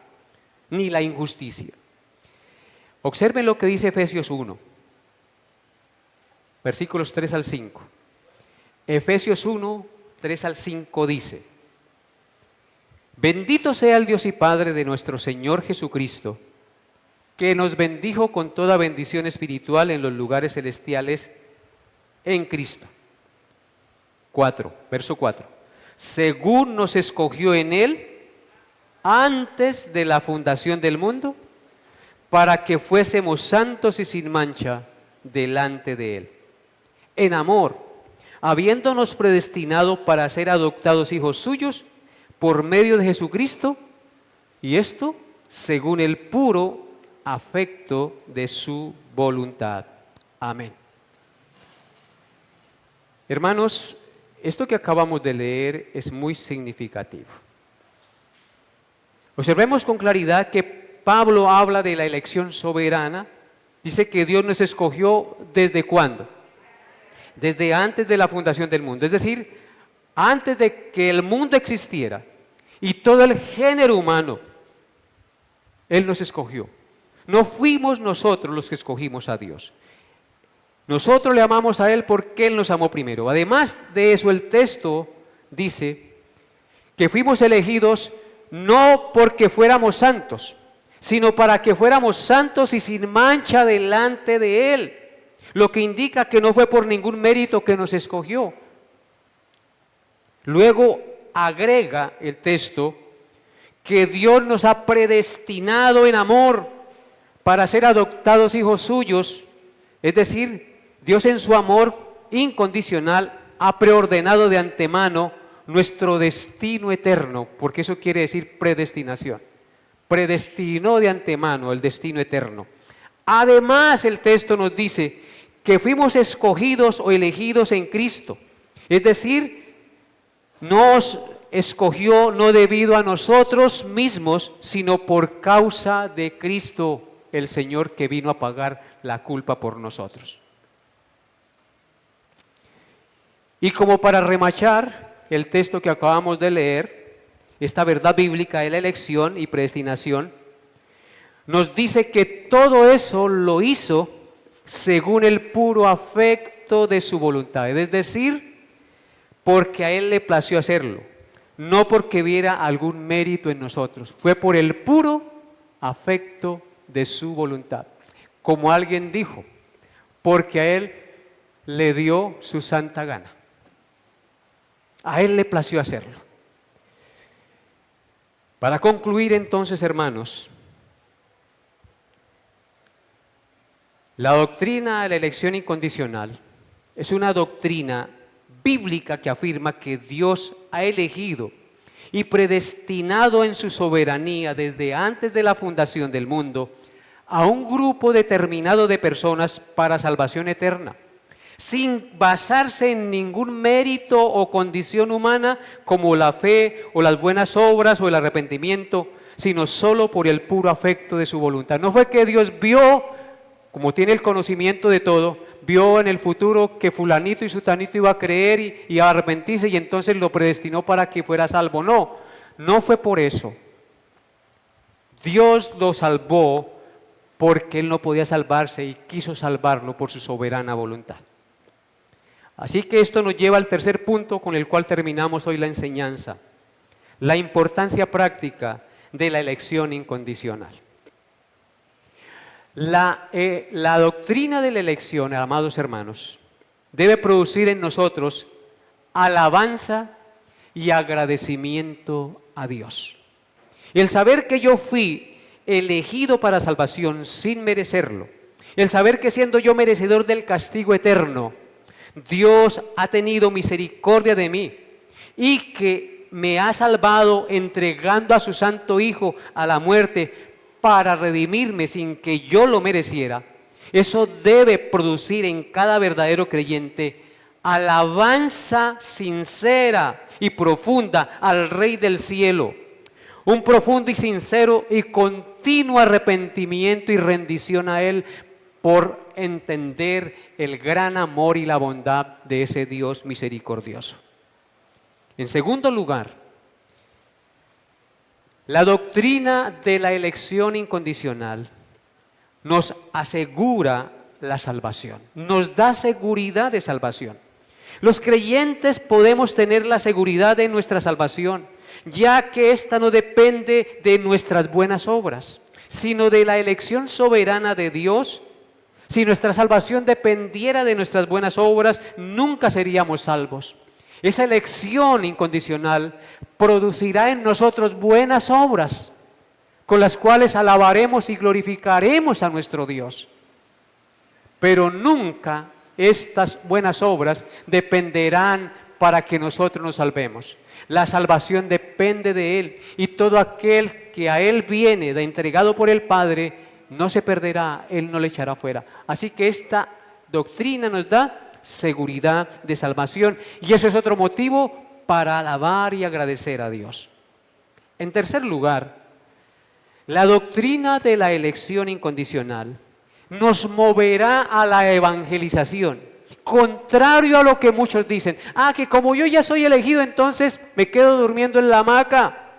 ni la injusticia. Observen lo que dice Efesios 1, versículos 3 al 5. Efesios 1, 3 al 5 dice: bendito sea el Dios y Padre de nuestro Señor Jesucristo, que nos bendijo con toda bendición espiritual en los lugares celestiales en Cristo. Verso 4. Según nos escogió en Él antes de la fundación del mundo, para que fuésemos santos y sin mancha delante de Él. En amor, habiéndonos predestinado para ser adoptados hijos suyos por medio de Jesucristo, y esto según el puro afecto de su voluntad. Amén. Hermanos, esto que acabamos de leer es muy significativo. Observemos con claridad que Pablo habla de la elección soberana. Dice que Dios nos escogió ¿desde cuándo? Desde antes de la fundación del mundo. Es decir, antes de que el mundo existiera y todo el género humano. Él nos escogió. No fuimos nosotros los que escogimos a Dios. Nosotros le amamos a Él porque Él nos amó primero. Además de eso, el texto dice que fuimos elegidos no porque fuéramos santos, sino para que fuéramos santos y sin mancha delante de Él. Lo que indica que no fue por ningún mérito que nos escogió. Luego agrega el texto que Dios nos ha predestinado en amor para ser adoptados hijos suyos, es decir, Dios en su amor incondicional ha preordenado de antemano nuestro destino eterno, porque eso quiere decir predestinación. Predestinó de antemano el destino eterno. Además, el texto nos dice que fuimos escogidos o elegidos en Cristo, es decir, nos escogió no debido a nosotros mismos, sino por causa de Cristo, el Señor que vino a pagar la culpa por nosotros. Y como para remachar el texto que acabamos de leer, esta verdad bíblica de la elección y predestinación, nos dice que todo eso lo hizo según el puro afecto de su voluntad, es decir, porque a Él le plació hacerlo, no porque viera algún mérito en nosotros, fue por el puro afecto de su voluntad. Como alguien dijo, porque a Él le dio su santa gana. A Él le plació hacerlo. Para concluir entonces, hermanos, la doctrina de la elección incondicional es una doctrina bíblica que afirma que Dios ha elegido y predestinado en su soberanía desde antes de la fundación del mundo a un grupo determinado de personas para salvación eterna, sin basarse en ningún mérito o condición humana como la fe o las buenas obras o el arrepentimiento, sino solo por el puro afecto de su voluntad. No fue que Dios vio, como tiene el conocimiento de todo, vio en el futuro que fulanito y sutanito iba a creer y a arrepentirse y entonces lo predestinó para que fuera salvo. No, no fue por eso. Dios lo salvó porque Él no podía salvarse y quiso salvarlo por su soberana voluntad. Así que esto nos lleva al tercer punto con el cual terminamos hoy la enseñanza, la importancia práctica de la elección incondicional. La doctrina de la elección, amados hermanos, debe producir en nosotros alabanza y agradecimiento a Dios. El saber que yo fui elegido para salvación sin merecerlo, el saber que siendo yo merecedor del castigo eterno, Dios ha tenido misericordia de mí y que me ha salvado entregando a su santo Hijo a la muerte para redimirme sin que yo lo mereciera, eso debe producir en cada verdadero creyente alabanza sincera y profunda al Rey del cielo, un profundo y sincero y continuo arrepentimiento y rendición a Él por entender el gran amor y la bondad de ese Dios misericordioso. En segundo lugar, la doctrina de la elección incondicional nos asegura la salvación, nos da seguridad de salvación. Los creyentes podemos tener la seguridad de nuestra salvación, ya que ésta no depende de nuestras buenas obras, sino de la elección soberana de Dios. Si nuestra salvación dependiera de nuestras buenas obras, nunca seríamos salvos. Esa elección incondicional producirá en nosotros buenas obras, con las cuales alabaremos y glorificaremos a nuestro Dios. Pero nunca estas buenas obras dependerán para que nosotros nos salvemos. La salvación depende de Él, y todo aquel que a Él viene, entregado por el Padre, no se perderá, Él no le echará fuera. Así que esta doctrina nos da seguridad de salvación, y eso es otro motivo para alabar y agradecer a Dios. En tercer lugar, la doctrina de la elección incondicional nos moverá a la evangelización, contrario a lo que muchos dicen. Que como yo ya soy elegido, entonces me quedo durmiendo en la hamaca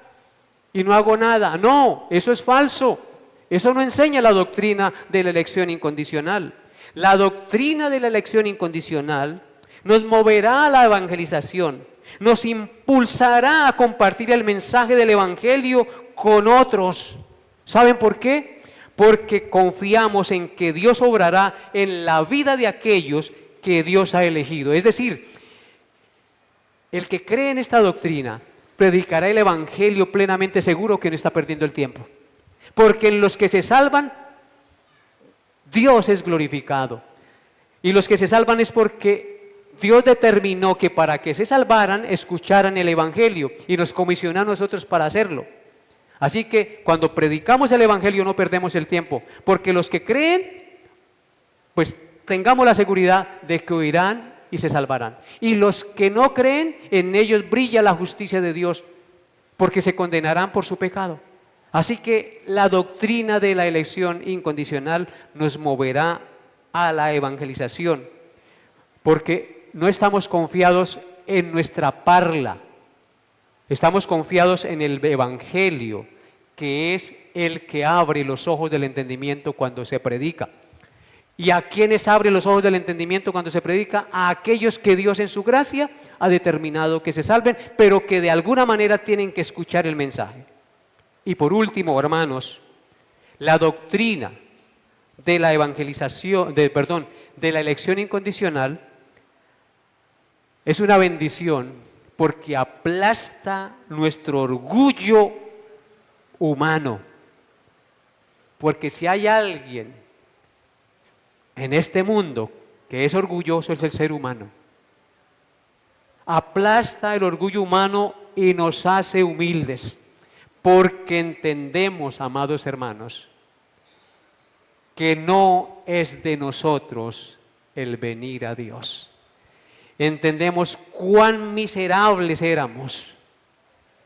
y no hago nada. No, eso es falso. Eso no enseña la doctrina de la elección incondicional. La doctrina de la elección incondicional nos moverá a la evangelización, nos impulsará a compartir el mensaje del Evangelio con otros. ¿Saben por qué? Porque confiamos en que Dios obrará en la vida de aquellos que Dios ha elegido. Es decir, el que cree en esta doctrina predicará el Evangelio plenamente seguro que no está perdiendo el tiempo. Porque en los que se salvan, Dios es glorificado. Y los que se salvan es porque Dios determinó que para que se salvaran, escucharan el Evangelio y nos comisionó a nosotros para hacerlo. Así que cuando predicamos el Evangelio no perdemos el tiempo, porque los que creen, pues tengamos la seguridad de que oirán y se salvarán. Y los que no creen, en ellos brilla la justicia de Dios, porque se condenarán por su pecado. Así que la doctrina de la elección incondicional nos moverá a la evangelización, porque no estamos confiados en nuestra parla, estamos confiados en el Evangelio, que es el que abre los ojos del entendimiento cuando se predica. ¿Y a quiénes abre los ojos del entendimiento cuando se predica? A aquellos que Dios en su gracia ha determinado que se salven, pero que de alguna manera tienen que escuchar el mensaje. Y por último, hermanos, la doctrina de la evangelización, de la elección incondicional es una bendición porque aplasta nuestro orgullo humano. Porque si hay alguien en este mundo que es orgulloso, es el ser humano. Aplasta el orgullo humano y nos hace humildes, porque entendemos, amados hermanos, que no es de nosotros el venir a Dios. Entendemos cuán miserables éramos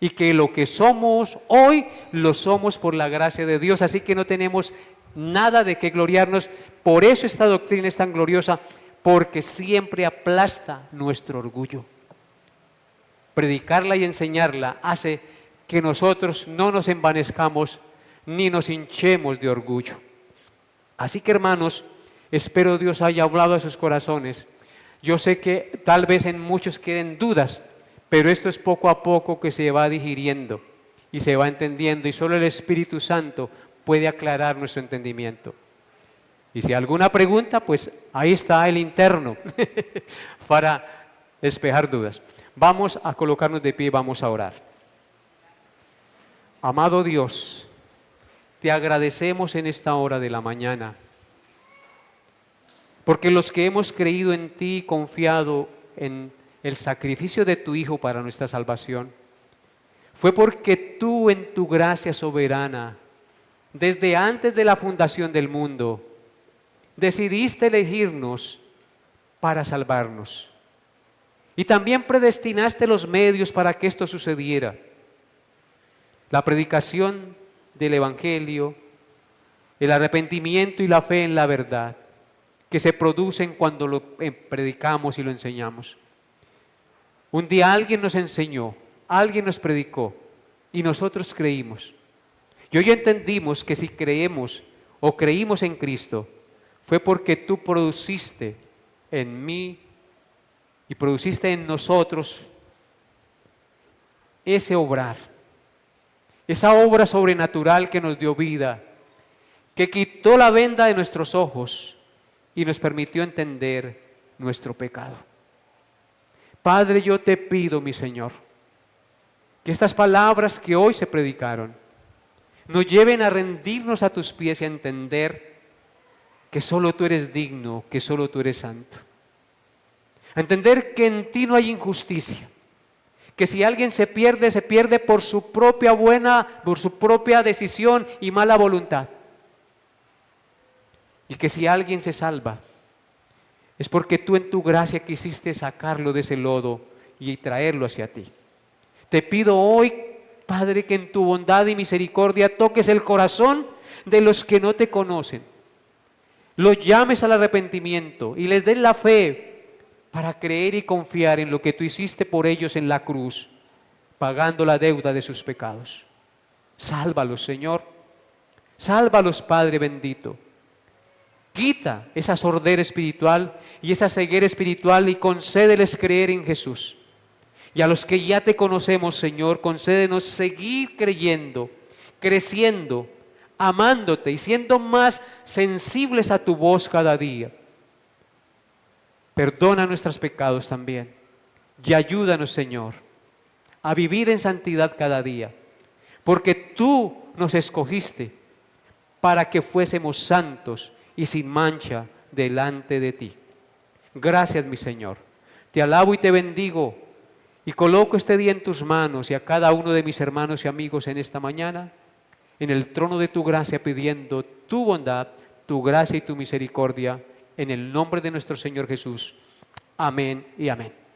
y que lo que somos hoy lo somos por la gracia de Dios, así que no tenemos nada de qué gloriarnos. Por eso esta doctrina es tan gloriosa, porque siempre aplasta nuestro orgullo. Predicarla y enseñarla hace que nosotros no nos envanezcamos ni nos hinchemos de orgullo. Así que, hermanos, espero Dios haya hablado a sus corazones. Yo sé que tal vez en muchos queden dudas, pero esto es poco a poco que se va digiriendo y se va entendiendo, y solo el Espíritu Santo puede aclarar nuestro entendimiento. Y si hay alguna pregunta, pues ahí está el interno para despejar dudas. Vamos a colocarnos de pie y vamos a orar. Amado Dios, te agradecemos en esta hora de la mañana, porque los que hemos creído en ti y confiado en el sacrificio de tu Hijo para nuestra salvación, fue porque tú en tu gracia soberana, desde antes de la fundación del mundo, decidiste elegirnos para salvarnos. Y también predestinaste los medios para que esto sucediera. La predicación del Evangelio, el arrepentimiento y la fe en la verdad, que se producen cuando lo predicamos y lo enseñamos. Un día alguien nos enseñó, alguien nos predicó y nosotros creímos. Y hoy entendimos que si creemos o creímos en Cristo, fue porque tú produciste en mí y produciste en nosotros ese obrar, esa obra sobrenatural que nos dio vida, que quitó la venda de nuestros ojos y nos permitió entender nuestro pecado. Padre, yo te pido, mi Señor, que estas palabras que hoy se predicaron nos lleven a rendirnos a tus pies y a entender que solo tú eres digno, que solo tú eres santo. A entender que en ti no hay injusticia, que si alguien se pierde por su propia decisión y mala voluntad. Y que si alguien se salva, es porque tú en tu gracia quisiste sacarlo de ese lodo y traerlo hacia ti. Te pido hoy, Padre, que en tu bondad y misericordia toques el corazón de los que no te conocen. Los llames al arrepentimiento y les des la fe para creer y confiar en lo que tú hiciste por ellos en la cruz, pagando la deuda de sus pecados. Sálvalos, Señor. Sálvalos, Padre bendito. Quita esa sordera espiritual y esa ceguera espiritual y concédeles creer en Jesús. Y a los que ya te conocemos, Señor, concédenos seguir creyendo, creciendo, amándote y siendo más sensibles a tu voz cada día. Perdona nuestros pecados también y ayúdanos, Señor, a vivir en santidad cada día, porque tú nos escogiste para que fuésemos santos y sin mancha delante de ti. Gracias, mi Señor. Te alabo y te bendigo y coloco este día en tus manos y a cada uno de mis hermanos y amigos en esta mañana, en el trono de tu gracia, pidiendo tu bondad, tu gracia y tu misericordia, en el nombre de nuestro Señor Jesús. Amén y amén.